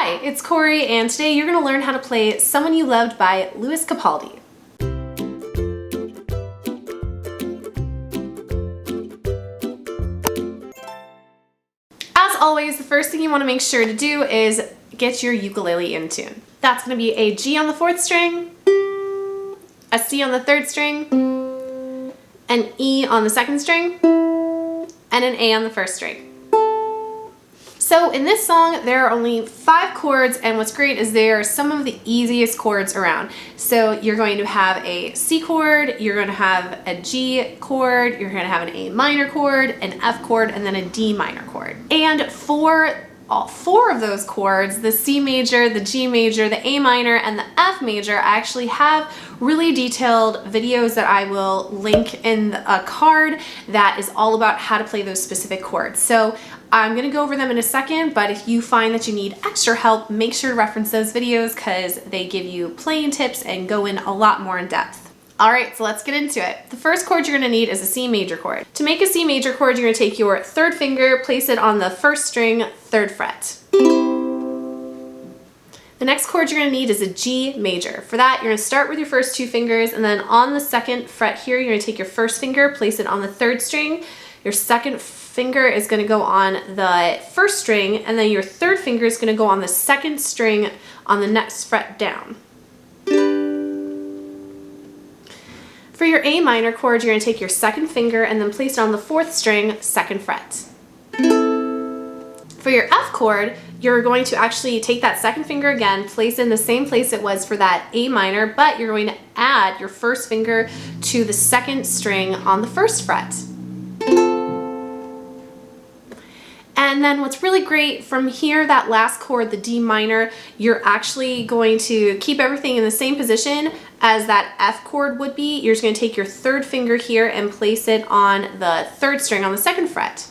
Hi, it's Cory, and today you're going to learn how to play Someone You Loved by Lewis Capaldi. As always, the first thing you want to make sure to do is get your ukulele in tune. That's going to be a G on the 4th string, a C on the 3rd string, an E on the 2nd string, and an A on the 1st string. So in this song, there are only 5 chords, and what's great is they are some of the easiest chords around. So you're going to have a C chord, you're going to have a G chord, you're going to have an A minor chord, an F chord, and then a D minor chord. And for all 4 of those chords, the C major, the G major, the A minor, and the F major, I actually have really detailed videos that I will link in a card that is all about how to play those specific chords. So I'm gonna go over them in a second, but if you find that you need extra help, make sure to reference those videos because they give you playing tips and go in a lot more in depth. All right, so let's get into it. The first chord you're gonna need is a C major chord. To make a C major chord, you're gonna take your 3rd finger, place it on the 1st string, 3rd fret. The next chord you're gonna need is a G major. For that, you're gonna start with your first 2 fingers, and then on the 2nd fret here, you're gonna take your 1st finger, place it on the 3rd string. Your 2nd finger is gonna go on the 1st string, and then your 3rd finger is gonna go on the 2nd string on the next fret down. For your A minor chord, you're gonna take your 2nd finger and then place it on the 4th string, 2nd fret. For your F chord, you're going to actually take that 2nd finger again, place it in the same place it was for that A minor, but you're going to add your 1st finger to the 2nd string on the 1st fret. And then what's really great from here, that last chord, the D minor, you're actually going to keep everything in the same position as that F chord would be. You're just going to take your 3rd finger here and place it on the 3rd string on the 2nd fret.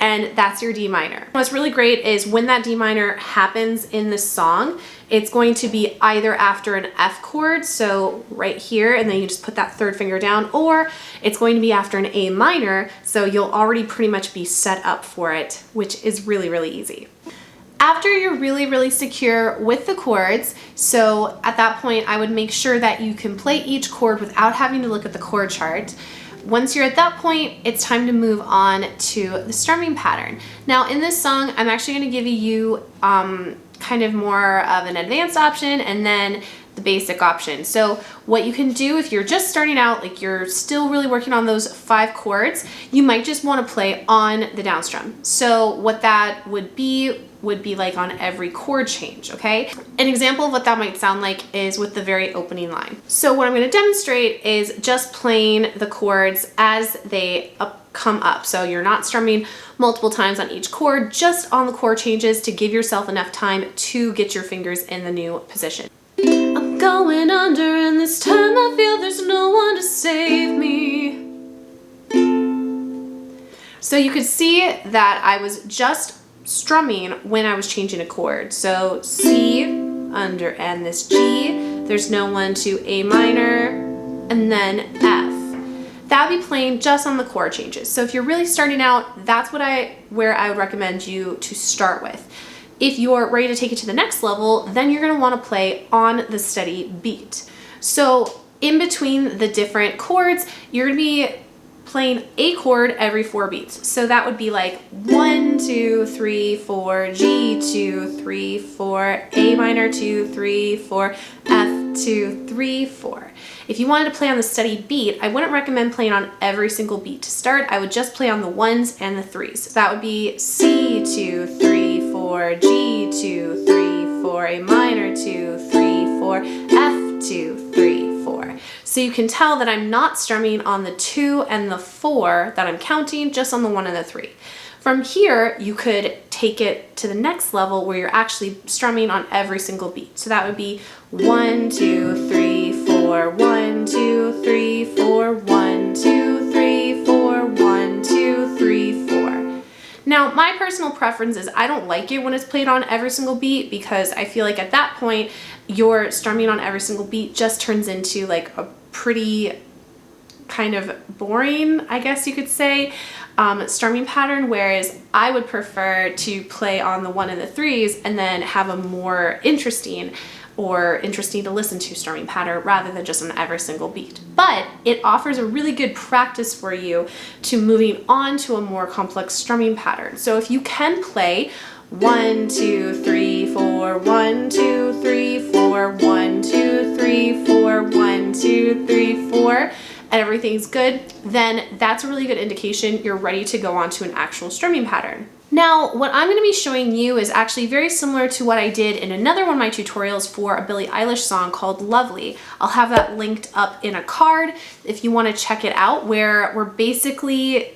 And that's your D minor. What's really great is when that D minor happens in this song, it's going to be either after an F chord, so right here, and then you just put that 3rd finger down, or it's going to be after an A minor, so you'll already pretty much be set up for it, which is really, really easy. After you're really secure with the chords, so at that point I would make sure that you can play each chord without having to look at the chord chart. Once you're at that point, it's time to move on to the strumming pattern. Now in this song, I'm actually going to give you kind of more of an advanced option and then the basic option. So what you can do if you're just starting out, like you're still really working on those 5 chords, you might just want to play on the down strum. So what that would be like on every chord change, okay? An example of what that might sound like is with the very opening line. So what I'm going to demonstrate is just playing the chords as they come up. So you're not strumming multiple times on each chord, just on the chord changes to give yourself enough time to get your fingers in the new position. I'm going under, and this time I feel there's no one to save me. So you could see that I was just strumming when I was changing a chord. So C, under, and this G, there's no one to A minor, and then F. That would be playing just on the chord changes. So if you're really starting out, that's where I would recommend you to start with. If you're ready to take it to the next level, then you're gonna wanna play on the steady beat. So in between the different chords, you're gonna be playing a chord every 4 beats. So that would be like 1, 2, 3, 4, G, 2, 3, 4, A minor, 2, 3, 4, F, 2, 3, 4. If you wanted to play on the steady beat, I wouldn't recommend playing on every single beat to start. I would just play on the 1s and the 3s. So that would be C, 2, 3, 4, G, 2, 3, 4, A minor, 2, 3, 4, F, 2, 3, 4. So you can tell that I'm not strumming on the 2 and the 4 that I'm counting, just on the 1 and the 3. From here, you could take it to the next level where you're actually strumming on every single beat. So that would be 1, 2, 3, 4, 1, 2, 3, 4, 1, 2, 3, 4, 1, 2, 3, 4. Now, my personal preference is I don't like it when it's played on every single beat because I feel like at that point, your strumming on every single beat just turns into like a pretty kind of boring, I guess you could say. strumming pattern, whereas I would prefer to play on the 1 and the 3s and then have a more interesting to listen to strumming pattern rather than just on every single beat. But it offers a really good practice for you to moving on to a more complex strumming pattern. So if you can play 1, 2, 3, 4, 1, 2, 3, 4, 1, 2, 3, 4, 1, 2, 3, 4, and everything's good, then that's a really good indication you're ready to go on to an actual strumming pattern. Now, what I'm going to be showing you is actually very similar to what I did in another one of my tutorials for a Billie Eilish song called Lovely. I'll have that linked up in a card if you want to check it out, where we're basically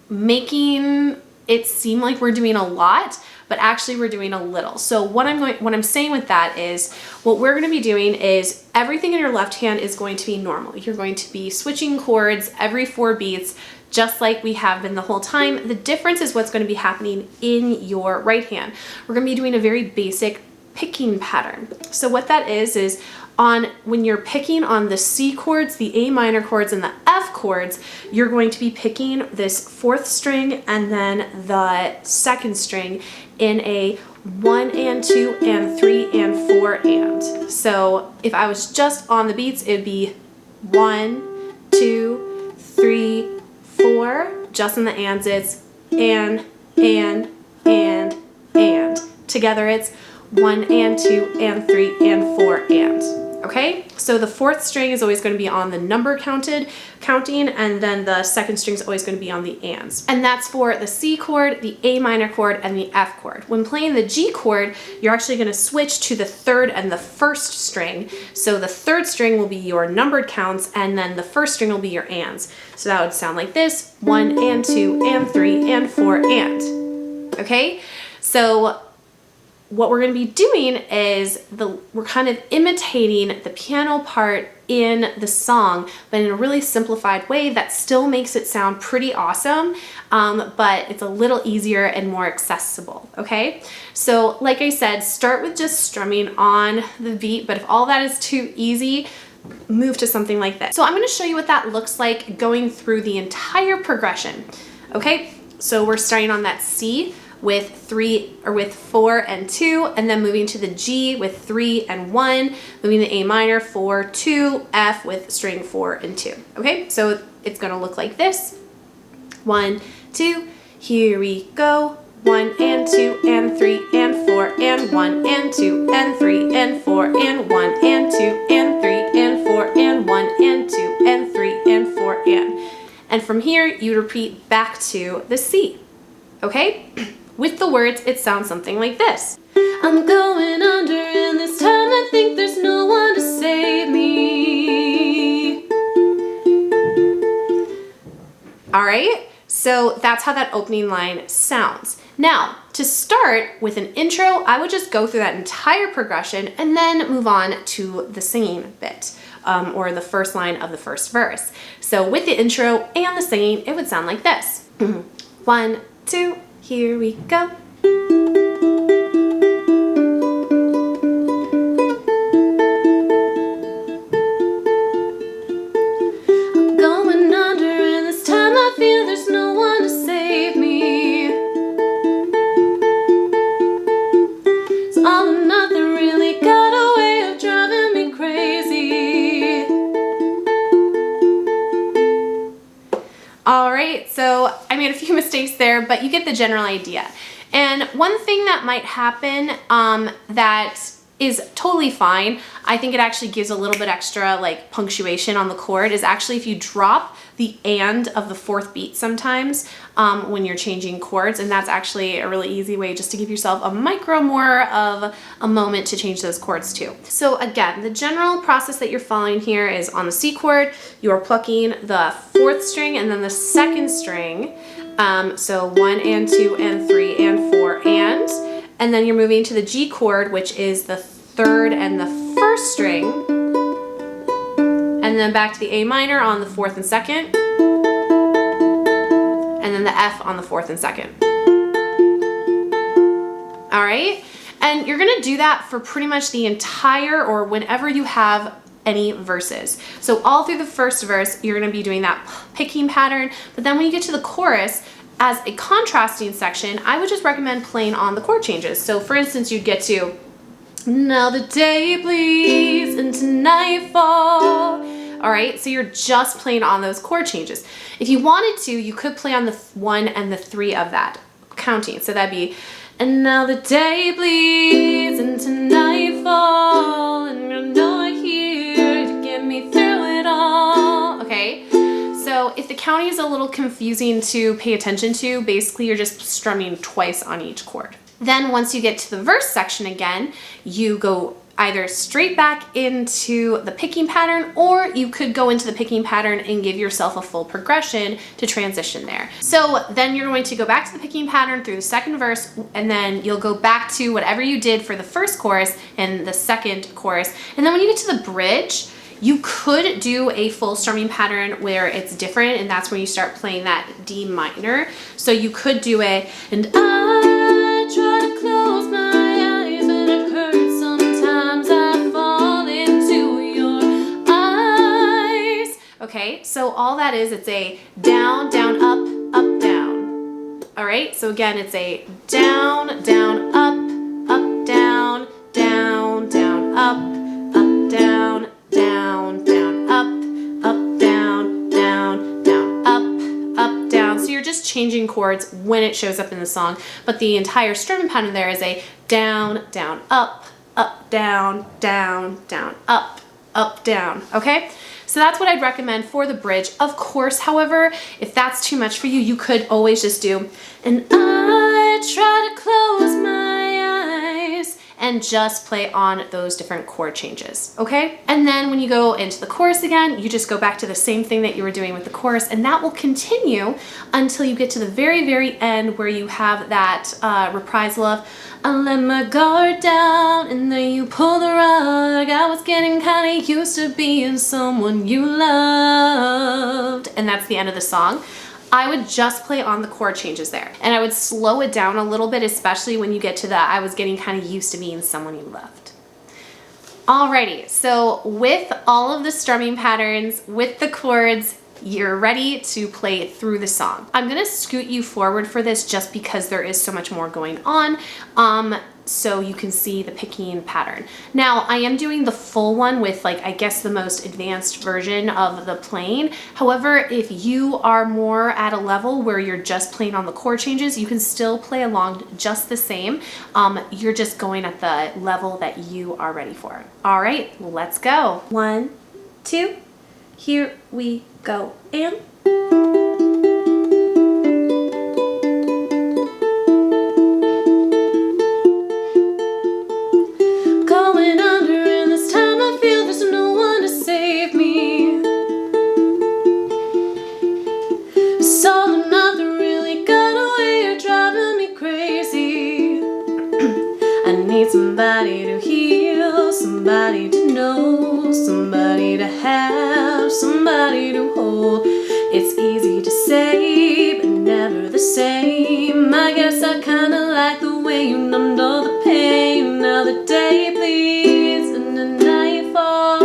making it seem like we're doing a lot, but actually we're doing a little. So what I'm saying with that is, what we're going to be doing is everything in your left hand is going to be normal. You're going to be switching chords every 4 beats, just like we have been the whole time. The difference is what's going to be happening in your right hand. We're going to be doing a very basic picking pattern. So what that is when you're picking on the C chords, the A minor chords, and the F chords, you're going to be picking this 4th string and then the 2nd string in a 1 and 2 and 3 and 4 and. So if I was just on the beats, it'd be 1, 2, 3, 4. Just in the ands, it's and. Together it's 1 and 2 and 3 and 4 and. Okay, so the 4th string is always going to be on the number counting, and then the 2nd string is always going to be on the ands. And that's for the C chord, the A minor chord, and the F chord. When playing the G chord, you're actually going to switch to the 3rd and the 1st string. So the 3rd string will be your numbered counts, and then the 1st string will be your ands. So that would sound like this: 1 and 2 and 3 and 4 and. Okay, so what we're going to be doing is we're kind of imitating the piano part in the song, but in a really simplified way that still makes it sound pretty awesome, but it's a little easier and more accessible, okay? So like I said, start with just strumming on the beat, but if all that is too easy, move to something like this. So I'm going to show you what that looks like going through the entire progression, okay? So we're starting on that C with 4 and 2, and then moving to the G with 3 and 1, moving to A minor, 4, 2, F with string 4 and 2. Okay, so it's gonna look like this. 1, 2, here we go. 1 and 2 and 3 and 4 and 1 and 2 and 3 and 4 and 1 and 2 and 3 and 4 and 1 and 2 and 3 and 4 and. And from here, you repeat back to the C, okay? With the words, it sounds something like this. I'm going under, and this time I think there's no one to save me. All right, so that's how that opening line sounds. Now, to start with an intro, I would just go through that entire progression and then move on to the singing bit, or the first line of the first verse. So with the intro and the singing, it would sound like this. 1, 2, here we go. I'm going under, and this time I feel there's no one to save me. It's all or nothing, really got a way of driving me crazy. All right, so I made a few mistakes there, but you get the general idea. And one thing that might happen that is totally fine, I think it actually gives a little bit extra like punctuation on the chord, is actually if you drop the and of the 4th beat sometimes when you're changing chords, and that's actually a really easy way just to give yourself a micro more of a moment to change those chords too. So again, the general process that you're following here is on the C chord, you're plucking the 4th string and then the 2nd string. So 1 and 2 and 3 and 4 and then you're moving to the G chord, which is the 3rd and the 1st string, and then back to the A minor on the 4th and 2nd, and then the F on the 4th and 2nd. All right, and you're gonna do that for pretty much the entire, or whenever you have any verses. So all through the first verse, you're gonna be doing that picking pattern, but then when you get to the chorus, as a contrasting section, I would just recommend playing on the chord changes. So for instance, you'd get to, now the day bleeds into nightfall. All right, so you're just playing on those chord changes. If you wanted to, you could play on the 1 and the 3 of that counting. So that'd be, and now the day bleeds into nightfall, and you're not here to get me through it all. Okay, so if the counting is a little confusing to pay attention to, basically you're just strumming twice on each chord. Then once you get to the verse section again, you go either straight back into the picking pattern, or you could go into the picking pattern and give yourself a full progression to transition there. So then you're going to go back to the picking pattern through the second verse, and then you'll go back to whatever you did for the first chorus and the second chorus. And then when you get to the bridge, you could do a full strumming pattern where it's different, and that's when you start playing that D minor. So you could do a, and I try to close my eyes and it hurts sometimes, I fall into your eyes. Okay, so all that is, it's a down, down, up, up, down. All right, so again, it's a down, down, up, down, down, down, up, down, down, down, up, down, down, down, up, down. So you're just changing chords when it shows up in the song, but the entire strumming pattern there is a down, down, up, down, down, down, up, down, okay? So that's what I'd recommend for the bridge. Of course, however, if that's too much for you, you could always just do, and I try to close my eyes, and just play on those different chord changes, okay? And then when you go into the chorus again, you just go back to the same thing that you were doing with the chorus, and that will continue until you get to the very, very end where you have that reprisal of, I let my guard down and then you pull the rug. I was getting kinda used to being someone you loved. And that's the end of the song. I would just play on the chord changes there. And I would slow it down a little bit, especially when you get to the, I was getting kind of used to being someone you loved. Alrighty, so with all of the strumming patterns, with the chords, you're ready to play through the song. I'm gonna scoot you forward for this just because there is so much more going on. So you can see the picking pattern. Now I am doing the full one with, like, I guess the most advanced version of the playing. However, if you are more at a level where you're just playing on the chord changes, you can still play along just the same. You're just going at the level that you are ready for. All right, let's go. 1, 2, here we go, and going under, and this time I feel there's no one to save me. Saw nothing really got away, you're driving me crazy. I need somebody to heal, somebody to know, somebody to have, somebody to hold. It's easy to say, but never the same. I guess I kinda like the way you numbed all the pain. Now the day bleeds into nightfall.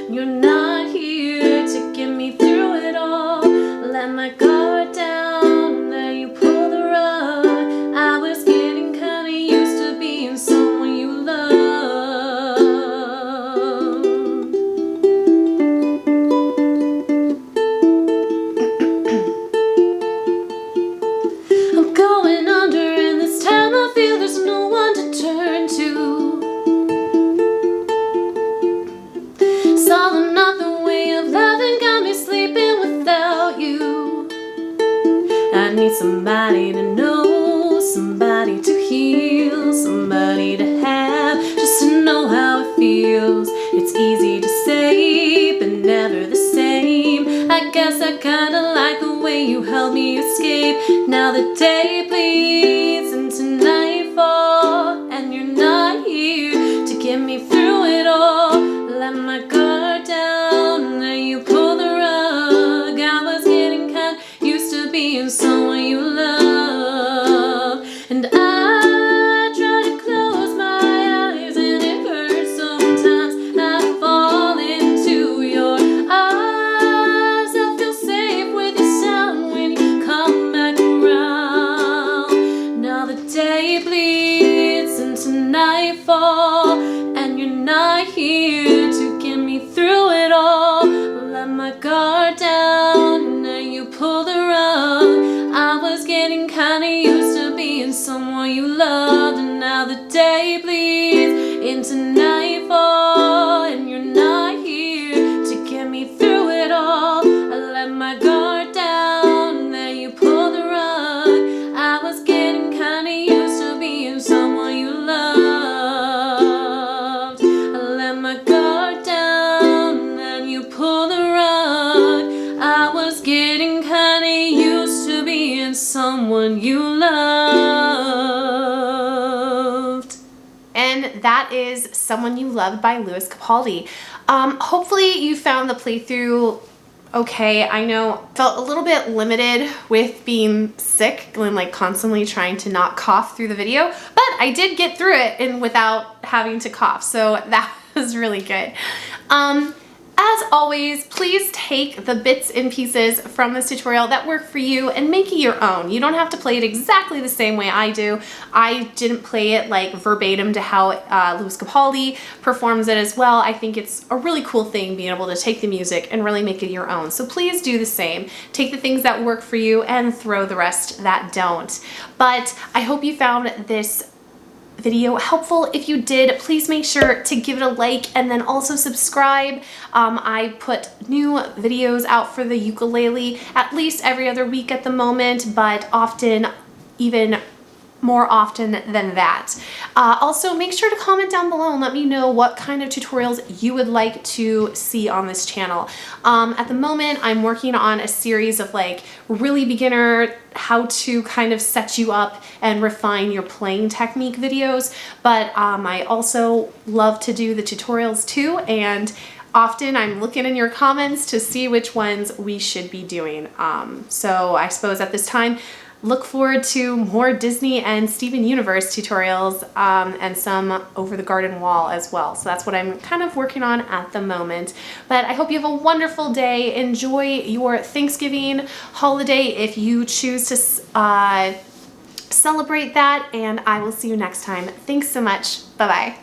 You're not here to get me through it all. Let my guard down, then you pull the rug. I was getting kinda used to being someone you loved. I'm going under, and this time I feel there's no one to turn to. Saw the nothing way of loving got me sleeping without you. I need somebody to know, somebody to heal, somebody to have, just to know how it feels. It's easy to say, but never the same. I guess I kinda like the way you helped me escape. Now the day bleeds into nightfall, and you're not here to get me through it all. Let my guard down, and then you pull the rug. I was getting kinda used to being someone you love. And I try to close my eyes, and it hurts sometimes. I fall into nightfall, and you're not here to get me through it all. Let my guard down, and then you pull the rug. I was getting kinda used to being someone you loved, and now the day bleeds into nightfall, and you're not here to get me through it all. I let my guard down, and then you pull the rug. I was getting kinda used to being someone you loved. I let my guard down, and then you pull the rug. I was getting kinda used to being someone you loved. And that is Someone You Loved by Lewis Capaldi. Hopefully you found the playthrough okay. I know felt a little bit limited with being sick and like constantly trying to not cough through the video, but I did get through it and without having to cough, so that was really good. As always, please take the bits and pieces from this tutorial that work for you and make it your own. You don't have to play it exactly the same way I do. I didn't play it like verbatim to how Lewis Capaldi performs it as well. I think it's a really cool thing being able to take the music and really make it your own. So please do the same. Take the things that work for you and throw the rest that don't. But I hope you found this video helpful. If you did, please make sure to give it a like and then also subscribe. I put new videos out for the ukulele at least every other week at the moment, but often even more often than that. Also, make sure to comment down below and let me know what kind of tutorials you would like to see on this channel. At the moment, I'm working on a series of like really beginner how to kind of set you up and refine your playing technique videos, but I also love to do the tutorials too, and often I'm looking in your comments to see which ones we should be doing. So I suppose at this time, look forward to more Disney and Steven Universe tutorials and some Over the Garden Wall as well. So that's what I'm kind of working on at the moment. But I hope you have a wonderful day. Enjoy your Thanksgiving holiday if you choose to celebrate that, and I will see you next time. Thanks so much. Bye-bye.